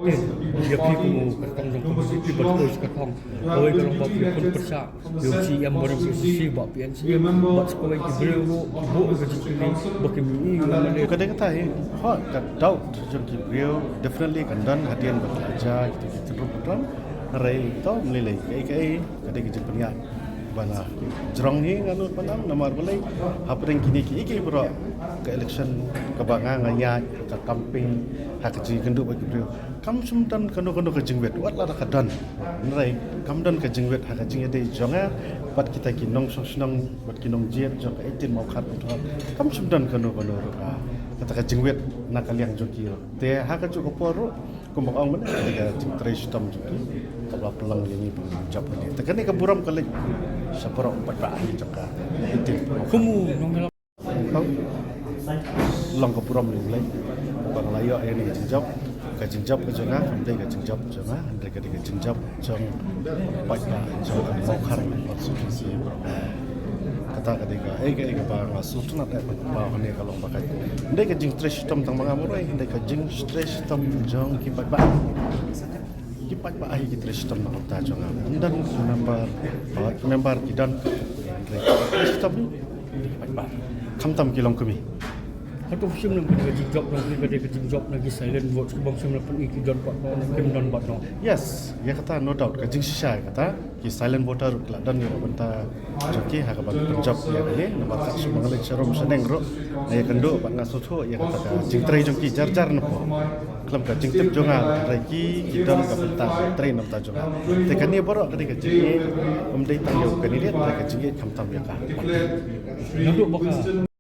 dia pergi ke tong jong komposisi betul ke tong oi kalau bab pun persa UC yang berposisi bab PNC bab sekolah ki beliau ibu ke sini bakimi mana Kadang kata ha kat doubt jong ki beliau definitely kan dan hadian belajar gitu program rai to melilai kai kadang ki jempnya bala jerong ni nganu panam nomor boleh hapring kini bro ke election ke banga ngaya ke camping hak ji kendu bagi beliau kam sumtan kanu ke jingwet wat la ka dan rai kam dan ke jingwet hak jing ade jonga bat kita ki nong sonong bat ki nong jet jong 18 mau khat kam sumtan kanu ka kata ka jingwet nak kaliang joki te hak ju ko poru ko mo ang mana ka jing trace tam joki kabla pelang ini jap ni tekani ka buram kali saporo pat ahi jaka itu kamu nong long ka buram ni mulai bang layo yang ni jingjap ka jingjap ka jonga kamdai ka jingjap jonga andai ka jingjap jong pat ba jong mau khar maksudnya kata kadika ke bang sultan ada ba ne kalau pakai andai ka jing trace tam tang mga murai andai ka jing trace tam jong ki pat ba kipat ba ahi kita sistem nak ta jong dan member kidan sistem ni kipat ba kam kilong kami atau sim nak kerja job nak kerja job lagi silent vote sebab sim nak pergi ke don pat kim don pat no yes ya kata no doubt ka jing sisa kata ki silent voter la dan ni banta joki ha ka ban job ya ni nomor tak semua le charom seneng ro ya kendo pat ngasutu ya kata ka jing trai jongki jar no kelam ka jing tip jonga reki kidon ka banta trai nam ta jonga te kan ni boro ka jing umdai tang yo kan ni dia ka jing kam tam ya ka nanduk baka